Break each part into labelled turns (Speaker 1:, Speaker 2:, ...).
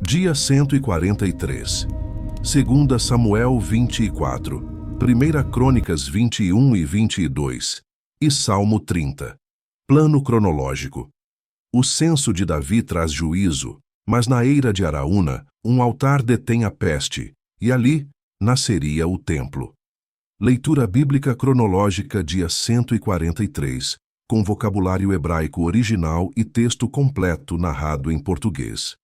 Speaker 1: Dia 143. 2 Samuel 24. 1 Crônicas 21 e 22. E Salmo 30. Plano cronológico. O censo de Davi traz juízo, mas na eira de Araúna, um altar detém a peste, e ali nasceria o templo. Leitura bíblica cronológica, dia 143, com vocabulário hebraico original e texto completo narrado em português.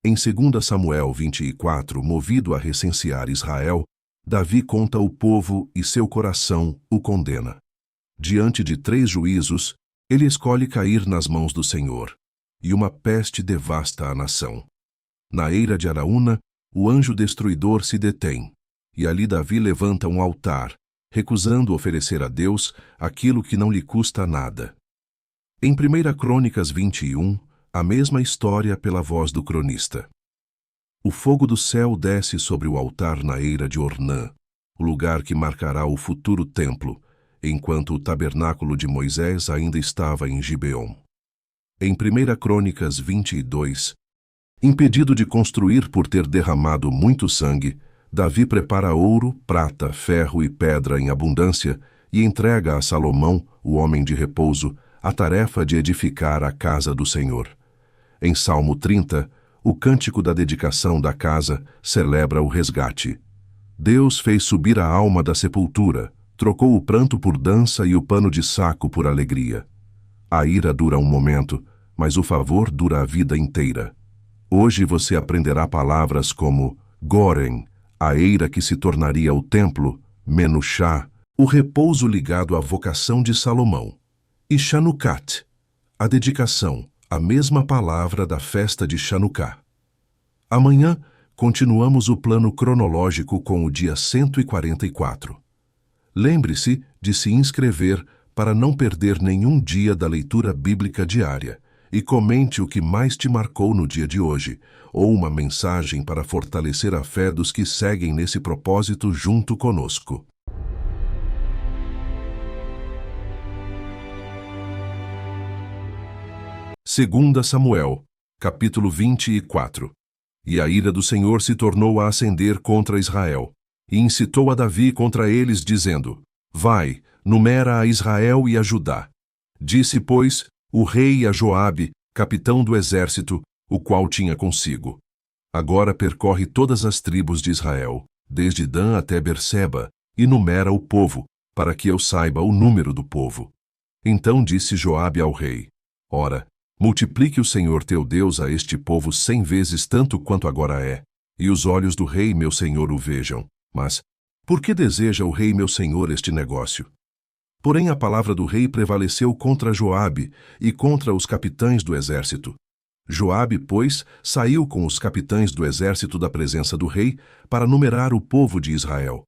Speaker 1: Em 2 Samuel 24, movido a recensear Israel, Davi conta o povo e seu coração o condena. Diante de 3 juízos, ele escolhe cair nas mãos do Senhor, e uma peste devasta a nação. Na eira de Araúna, o anjo destruidor se detém, e ali Davi levanta um altar, recusando oferecer a Deus aquilo que não lhe custa nada. Em 1 Crônicas 21, a mesma história pela voz do cronista. O fogo do céu desce sobre o altar na eira de Ornã, o lugar que marcará o futuro templo, enquanto o tabernáculo de Moisés ainda estava em Gibeon. Em 1 Crônicas 22, impedido de construir por ter derramado muito sangue, Davi prepara ouro, prata, ferro e pedra em abundância e entrega a Salomão, o homem de repouso, a tarefa de edificar a casa do Senhor. Em Salmo 30, o cântico da dedicação da casa celebra o resgate. Deus fez subir a alma da sepultura, trocou o pranto por dança e o pano de saco por alegria. A ira dura um momento, mas o favor dura a vida inteira. Hoje você aprenderá palavras como Goren, a eira que se tornaria o templo, Menuchá, o repouso ligado à vocação de Salomão, e Chanukat, a dedicação, a mesma palavra da festa de Chanucá. Amanhã, continuamos o plano cronológico com o dia 144. Lembre-se de se inscrever para não perder nenhum dia da leitura bíblica diária e comente o que mais te marcou no dia de hoje, ou uma mensagem para fortalecer a fé dos que seguem nesse propósito junto conosco. Segunda Samuel, capítulo 24. E a ira do Senhor se tornou a acender contra Israel, e incitou a Davi contra eles, dizendo: Vai, numera a Israel e a Judá. Disse, pois, o rei a Joabe, capitão do exército, o qual tinha consigo: Agora percorre todas as tribos de Israel, desde Dan até Berseba, e numera o povo, para que eu saiba o número do povo. Então disse Joabe ao rei: Ora, multiplique o Senhor teu Deus a este povo 100 vezes tanto quanto agora é, e os olhos do rei meu senhor o vejam. Mas, por que deseja o rei meu senhor este negócio? Porém a palavra do rei prevaleceu contra Joabe e contra os capitães do exército. Joabe, pois, saiu com os capitães do exército da presença do rei para numerar o povo de Israel.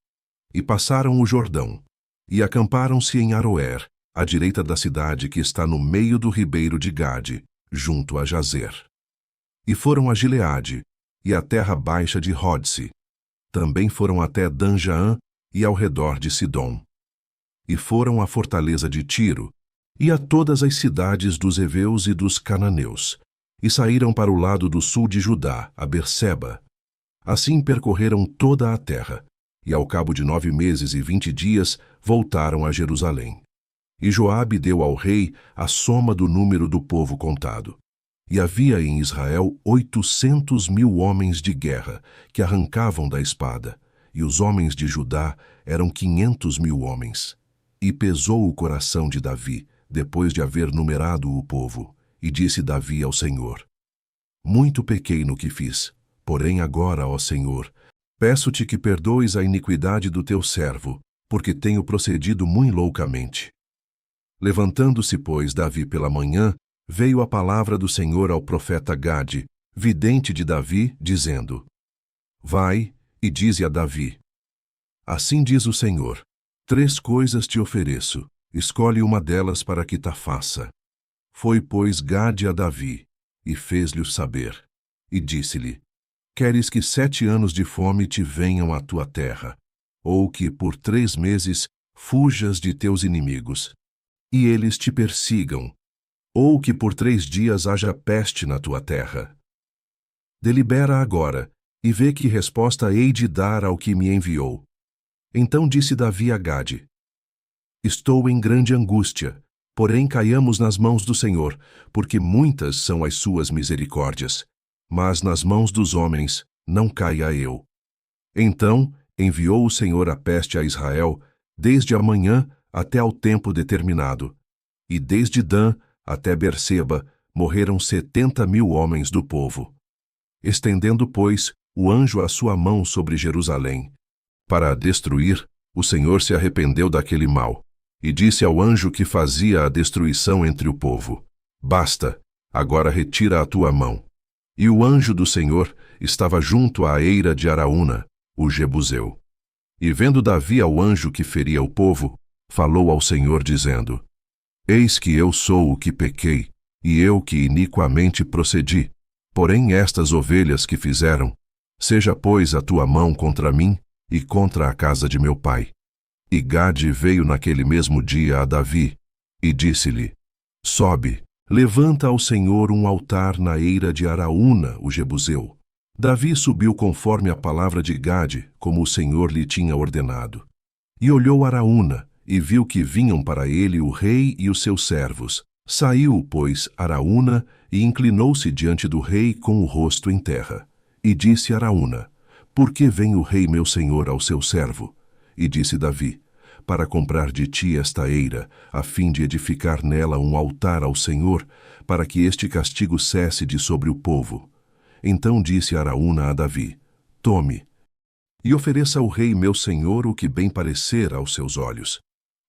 Speaker 1: E passaram o Jordão, e acamparam-se em Aroer, à direita da cidade que está no meio do ribeiro de Gade, junto a Jazer. E foram a Gileade, e à terra baixa de Rodse. Também foram até Dan-Jaã e ao redor de Sidom. E foram à fortaleza de Tiro, e a todas as cidades dos heveus e dos cananeus, e saíram para o lado do sul de Judá, a Berseba. Assim percorreram toda a terra, e ao cabo de 9 meses e 20 dias voltaram a Jerusalém. E Joabe deu ao rei a soma do número do povo contado. E havia em Israel 800.000 homens de guerra, que arrancavam da espada, e os homens de Judá eram 500.000 homens. E pesou o coração de Davi, depois de haver numerado o povo, e disse Davi ao Senhor: Muito pequei no que fiz, porém agora, ó Senhor, peço-te que perdoes a iniquidade do teu servo, porque tenho procedido muito loucamente. Levantando-se, pois, Davi pela manhã, veio a palavra do Senhor ao profeta Gade, vidente de Davi, dizendo: Vai e dize a Davi: Assim diz o Senhor: 3 coisas te ofereço, escolhe uma delas para que ta faça. Foi, pois, Gade a Davi, e fez-lhe saber, e disse-lhe: Queres que 7 anos de fome te venham à tua terra, ou que por 3 meses fujas de teus inimigos, e eles te persigam, ou que por 3 dias haja peste na tua terra? Delibera agora, e vê que resposta hei de dar ao que me enviou. Então disse Davi a Gade: Estou em grande angústia, porém caiamos nas mãos do Senhor, porque muitas são as suas misericórdias. Mas nas mãos dos homens não caia eu. Então enviou o Senhor a peste a Israel, desde a manhã até ao tempo determinado. E desde Dan até Berseba morreram 70.000 homens do povo. Estendendo, pois, o anjo a sua mão sobre Jerusalém, para a destruir, o Senhor se arrependeu daquele mal, e disse ao anjo que fazia a destruição entre o povo: Basta, agora retira a tua mão. E o anjo do Senhor estava junto à eira de Araúna, o Jebuseu. E vendo Davi ao anjo que feria o povo, falou ao Senhor, dizendo: Eis que eu sou o que pequei, e eu que iniquamente procedi. Porém estas ovelhas que fizeram, seja, pois, a tua mão contra mim e contra a casa de meu pai. E Gade veio naquele mesmo dia a Davi, e disse-lhe: Sobe, levanta ao Senhor um altar na eira de Araúna, o Jebuseu. Davi subiu conforme a palavra de Gade, como o Senhor lhe tinha ordenado. E olhou Araúna, e viu que vinham para ele o rei e os seus servos. Saiu, pois, Araúna, e inclinou-se diante do rei com o rosto em terra. E disse Araúna: Por que vem o rei meu senhor ao seu servo? E disse Davi: Para comprar de ti esta eira, a fim de edificar nela um altar ao Senhor, para que este castigo cesse de sobre o povo. Então disse Araúna a Davi: Tome, e ofereça ao rei meu senhor o que bem parecer aos seus olhos.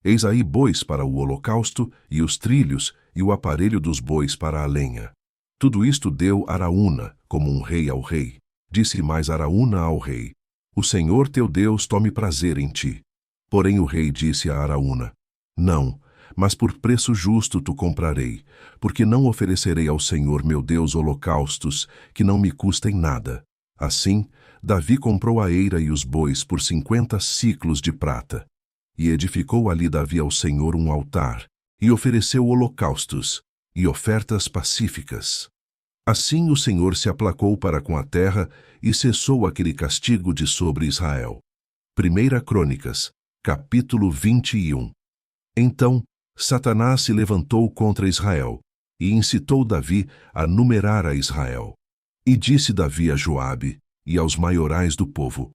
Speaker 1: Eis aí bois para o holocausto, e os trilhos, e o aparelho dos bois para a lenha. Tudo isto deu Araúna, como um rei ao rei. Disse mais Araúna ao rei: O Senhor teu Deus tome prazer em ti. Porém o rei disse a Araúna: Não, mas por preço justo tu comprarei, porque não oferecerei ao Senhor meu Deus holocaustos que não me custem nada. Assim, Davi comprou a eira e os bois por 50 siclos de prata. E edificou ali Davi ao Senhor um altar, e ofereceu holocaustos e ofertas pacíficas. Assim o Senhor se aplacou para com a terra e cessou aquele castigo de sobre Israel. 1 Crônicas, capítulo 21. Então Satanás se levantou contra Israel, e incitou Davi a numerar a Israel. E disse Davi a Joabe e aos maiorais do povo: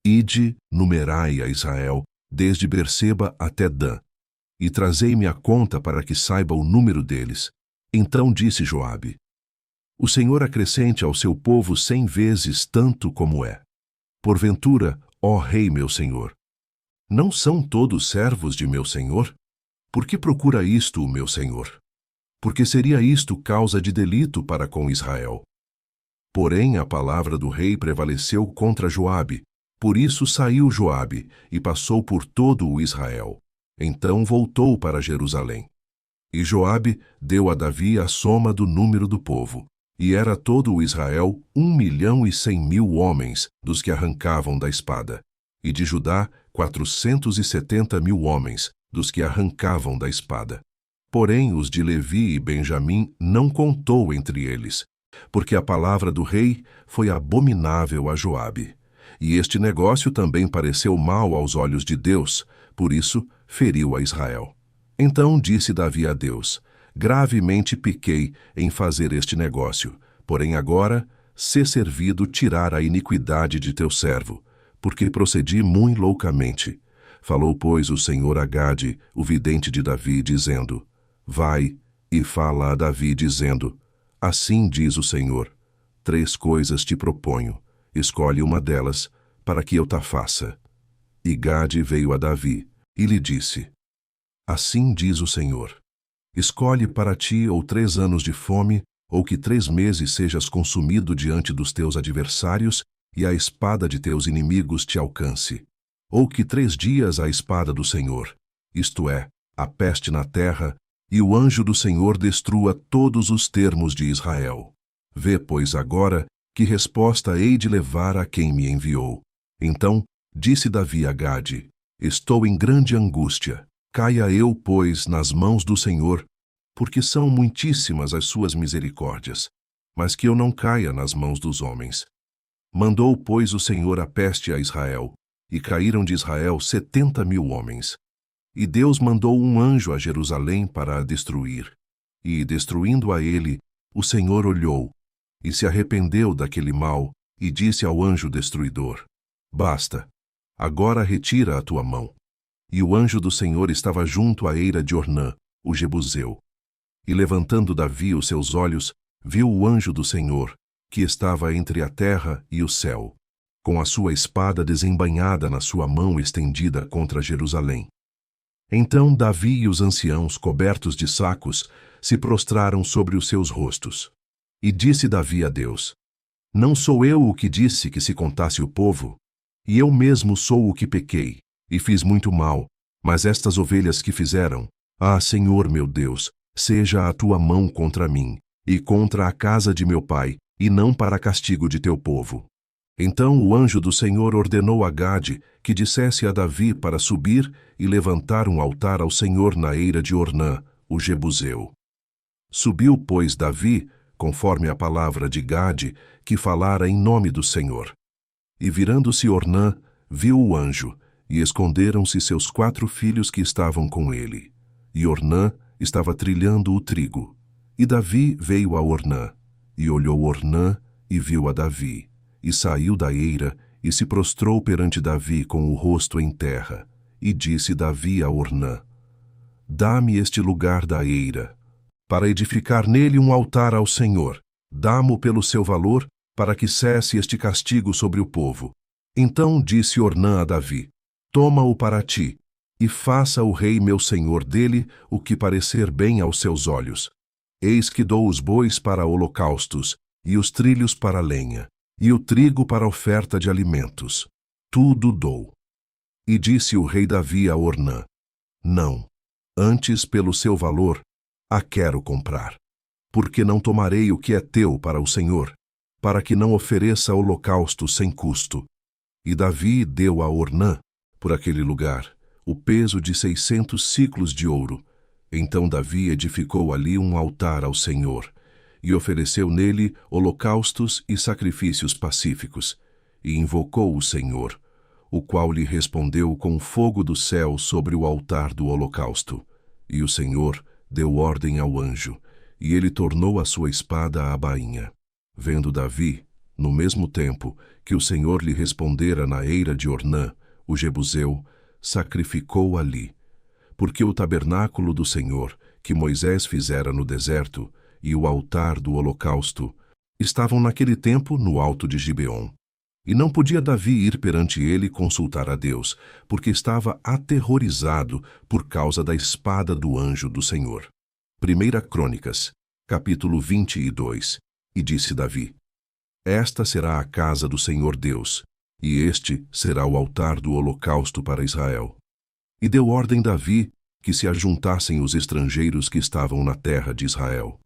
Speaker 1: Ide, numerai a Israel, desde Berseba até Dan, e trazei-me a conta para que saiba o número deles. Então disse Joabe: O Senhor acrescente ao seu povo 100 vezes tanto como é. Porventura, ó rei meu senhor, não são todos servos de meu senhor? Por que procura isto o meu senhor? Porque seria isto causa de delito para com Israel. Porém a palavra do rei prevaleceu contra Joabe. Por isso saiu Joabe e passou por todo o Israel. Então voltou para Jerusalém. E Joabe deu a Davi a soma do número do povo. E era todo o Israel 1.100.000 homens dos que arrancavam da espada. E de Judá 470.000 homens dos que arrancavam da espada. Porém os de Levi e Benjamim não contou entre eles, porque a palavra do rei foi abominável a Joabe. E este negócio também pareceu mal aos olhos de Deus, por isso feriu a Israel. Então disse Davi a Deus: Gravemente pequei em fazer este negócio, porém agora sê servido tirar a iniquidade de teu servo, porque procedi muito loucamente. Falou, pois, o Senhor a Gade, o vidente de Davi, dizendo: Vai e fala a Davi, dizendo: Assim diz o Senhor: 3 coisas te proponho. Escolhe uma delas, para que eu ta faça. E Gade veio a Davi, e lhe disse: Assim diz o Senhor: Escolhe para ti ou 3 anos de fome, ou que 3 meses sejas consumido diante dos teus adversários, e a espada de teus inimigos te alcance. Ou que 3 dias a espada do Senhor, isto é, a peste na terra, e o anjo do Senhor destrua todos os termos de Israel. Vê, pois, agora, que resposta hei de levar a quem me enviou. Então disse Davi a Gade: Estou em grande angústia. Caia eu, pois, nas mãos do Senhor, porque são muitíssimas as suas misericórdias. mas que eu não caia nas mãos dos homens. Mandou, pois, o Senhor a peste a Israel, e caíram de Israel 70.000 homens. E Deus mandou um anjo a Jerusalém para a destruir. E, destruindo a ele, o Senhor olhou, e se arrependeu daquele mal, e disse ao anjo destruidor: Basta, agora retira a tua mão. E o anjo do Senhor estava junto à eira de Ornã, o Jebuseu. E levantando Davi os seus olhos, viu o anjo do Senhor, que estava entre a terra e o céu, com a sua espada desembainhada na sua mão estendida contra Jerusalém. Então Davi e os anciãos, cobertos de sacos, se prostraram sobre os seus rostos. E disse Davi a Deus: Não sou eu o que disse que se contasse o povo? E eu mesmo sou o que pequei, e fiz muito mal, mas estas ovelhas que fizeram, Senhor meu Deus, seja a tua mão contra mim, e contra a casa de meu pai, e não para castigo de teu povo. Então o anjo do Senhor ordenou a Gade que dissesse a Davi para subir e levantar um altar ao Senhor na eira de Ornã, o Jebuseu. Subiu, pois, Davi, conforme a palavra de Gade, que falara em nome do Senhor. E virando-se Ornã, viu o anjo, e esconderam-se seus 4 filhos que estavam com ele. E Ornã estava trilhando o trigo. E Davi veio a Ornã, e olhou Ornã, e viu a Davi, e saiu da eira, e se prostrou perante Davi com o rosto em terra. E disse Davi a Ornã: Dá-me este lugar da eira, para edificar nele um altar ao Senhor. Dá-mo pelo seu valor, para que cesse este castigo sobre o povo. Então disse Ornã a Davi: Toma-o para ti, e faça o rei meu senhor dele o que parecer bem aos seus olhos. Eis que dou os bois para holocaustos, e os trilhos para lenha, e o trigo para oferta de alimentos. Tudo dou. E disse o rei Davi a Ornã: Não, antes pelo seu valor, a quero comprar. Porque não tomarei o que é teu para o Senhor, para que não ofereça holocausto sem custo. E Davi deu a Ornã, por aquele lugar, o peso de 600 siclos de ouro. Então Davi edificou ali um altar ao Senhor, e ofereceu nele holocaustos e sacrifícios pacíficos, e invocou o Senhor, o qual lhe respondeu com fogo do céu sobre o altar do holocausto. E o Senhor deu ordem ao anjo, e ele tornou a sua espada à bainha. Vendo Davi, no mesmo tempo que o Senhor lhe respondera na eira de Ornã, o Jebuseu, sacrificou ali, porque o tabernáculo do Senhor, que Moisés fizera no deserto, e o altar do holocausto, estavam naquele tempo no alto de Gibeon. E não podia Davi ir perante ele consultar a Deus, porque estava aterrorizado por causa da espada do anjo do Senhor. 1 Crônicas, capítulo 22. E disse Davi: Esta será a casa do Senhor Deus, e este será o altar do holocausto para Israel. E deu ordem Davi que se ajuntassem os estrangeiros que estavam na terra de Israel.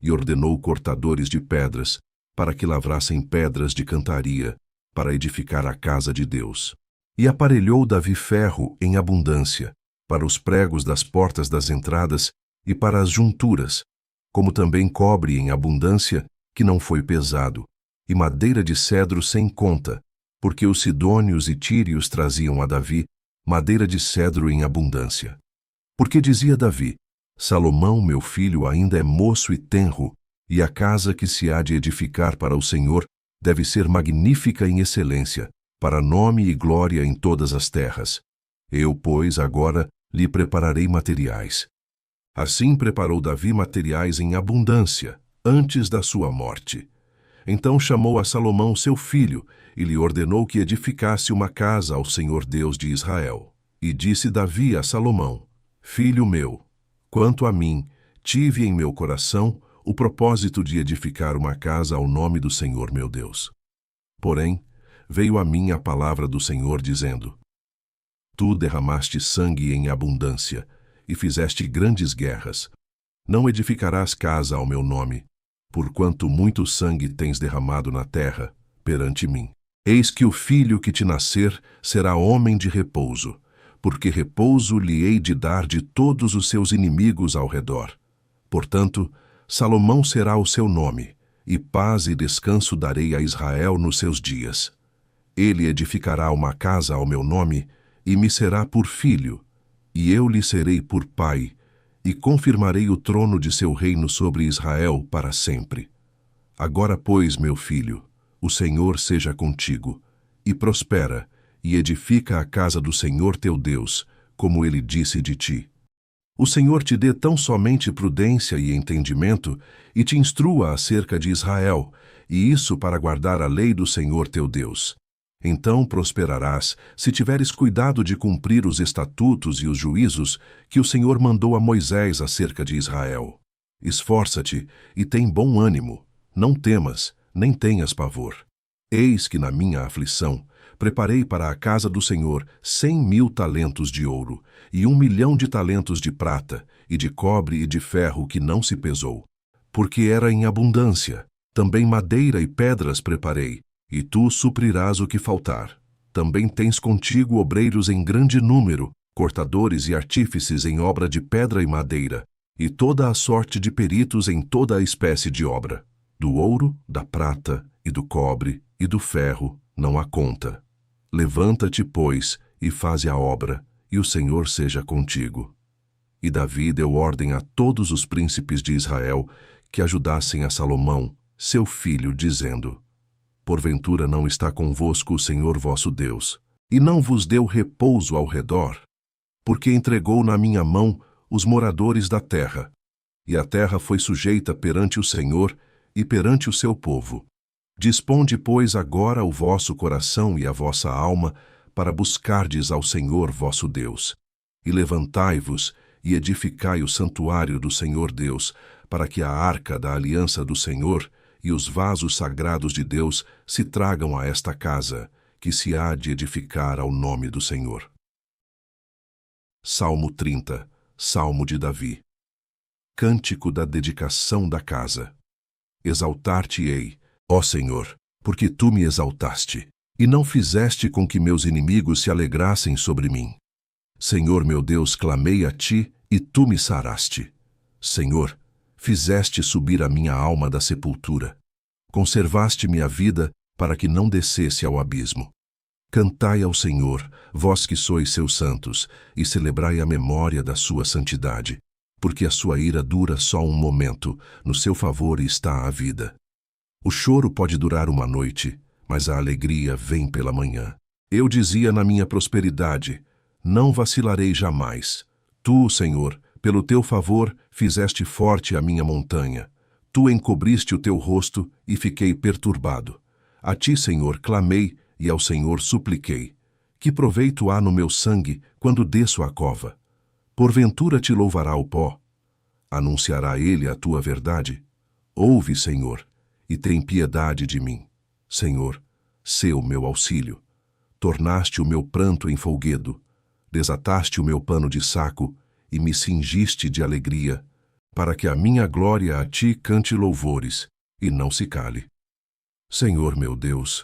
Speaker 1: E ordenou cortadores de pedras, para que lavrassem pedras de cantaria, para edificar a casa de Deus. E aparelhou Davi ferro em abundância, para os pregos das portas das entradas e para as junturas, como também cobre em abundância, que não foi pesado, e madeira de cedro sem conta, porque os sidônios e tírios traziam a Davi madeira de cedro em abundância. Porque dizia Davi: Salomão, meu filho, ainda é moço e tenro, e a casa que se há de edificar para o Senhor deve ser magnífica em excelência, para nome e glória em todas as terras. Eu, pois, agora lhe prepararei materiais. Assim preparou Davi materiais em abundância, antes da sua morte. Então chamou a Salomão seu filho, e lhe ordenou que edificasse uma casa ao Senhor Deus de Israel. E disse Davi a Salomão: Filho meu, quanto a mim, tive em meu coração o propósito de edificar uma casa ao nome do Senhor meu Deus. Porém, veio a mim a palavra do Senhor dizendo: Tu derramaste sangue em abundância, e fizeste grandes guerras. Não edificarás casa ao meu nome, porquanto muito sangue tens derramado na terra, perante mim. Eis que o filho que te nascer será homem de repouso, porque repouso lhe hei de dar de todos os seus inimigos ao redor. Portanto, Salomão será o seu nome, e paz e descanso darei a Israel nos seus dias. Ele edificará uma casa ao meu nome, e me será por filho, e eu lhe serei por pai, e confirmarei o trono de seu reino sobre Israel para sempre. Agora, pois, meu filho, o Senhor seja contigo, e prospera, e edifica a casa do Senhor teu Deus, como ele disse de ti. O Senhor te dê tão somente prudência e entendimento, e te instrua acerca de Israel, e isso para guardar a lei do Senhor teu Deus. Então prosperarás, se tiveres cuidado de cumprir os estatutos e os juízos que o Senhor mandou a Moisés acerca de Israel. Esforça-te e tem bom ânimo, não temas, nem tenhas pavor. Eis que na minha aflição preparei para a casa do Senhor 100.000 talentos de ouro, e 1.000.000 de talentos de prata, e de cobre e de ferro que não se pesou. Porque era em abundância. Também madeira e pedras preparei, e tu suprirás o que faltar. Também tens contigo obreiros em grande número, cortadores e artífices em obra de pedra e madeira, e toda a sorte de peritos em toda a espécie de obra. Do ouro, da prata, e do cobre, e do ferro, não há conta. Levanta-te, pois, e faze a obra, e o Senhor seja contigo. E Davi deu ordem a todos os príncipes de Israel que ajudassem a Salomão, seu filho, dizendo: Porventura não está convosco o Senhor vosso Deus, e não vos deu repouso ao redor? Porque entregou na minha mão os moradores da terra, e a terra foi sujeita perante o Senhor e perante o seu povo. Disponde, pois, agora o vosso coração e a vossa alma para buscardes ao Senhor vosso Deus. E levantai-vos e edificai o santuário do Senhor Deus, para que a arca da aliança do Senhor e os vasos sagrados de Deus se tragam a esta casa, que se há de edificar ao nome do Senhor. Salmo 30, Salmo de Davi. Cântico da dedicação da casa. Exaltar-te-ei, ó Senhor, porque tu me exaltaste, e não fizeste com que meus inimigos se alegrassem sobre mim. Senhor meu Deus, clamei a ti, e tu me saraste. Senhor, fizeste subir a minha alma da sepultura. Conservaste-me a vida para que não descesse ao abismo. Cantai ao Senhor, vós que sois seus santos, e celebrai a memória da sua santidade, porque a sua ira dura só um momento, no seu favor está a vida. O choro pode durar uma noite, mas a alegria vem pela manhã. Eu dizia na minha prosperidade: não vacilarei jamais. Tu, Senhor, pelo teu favor, fizeste forte a minha montanha. Tu encobriste o teu rosto e fiquei perturbado. A ti, Senhor, clamei e ao Senhor supliquei. Que proveito há no meu sangue quando desço à cova? Porventura te louvará o pó? Anunciará ele a tua verdade? Ouve, Senhor, e tem piedade de mim. Senhor, sê o meu auxílio. Tornaste o meu pranto em folguedo. Desataste o meu pano de saco e me cingiste de alegria, para que a minha glória a ti cante louvores e não se cale. Senhor meu Deus,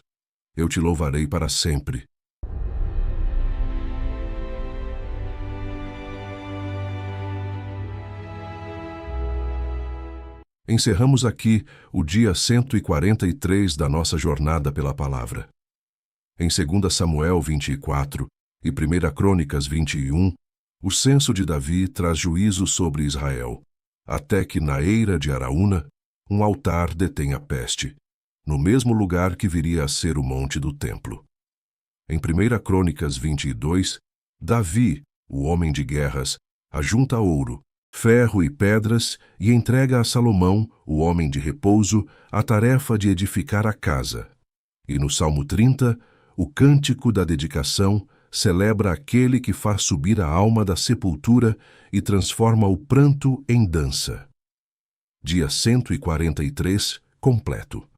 Speaker 1: eu te louvarei para sempre. Encerramos aqui o dia 143 da nossa jornada pela palavra. Em 2 Samuel 24 e 1 Crônicas 21, o censo de Davi traz juízo sobre Israel, até que na eira de Araúna, um altar detém a peste, no mesmo lugar que viria a ser o monte do templo. Em 1 Crônicas 22, Davi, o homem de guerras, ajunta ouro, ferro e pedras e entrega a Salomão, o homem de repouso, a tarefa de edificar a casa. E no Salmo 30, o cântico da dedicação celebra aquele que faz subir a alma da sepultura e transforma o pranto em dança. Dia 143, completo.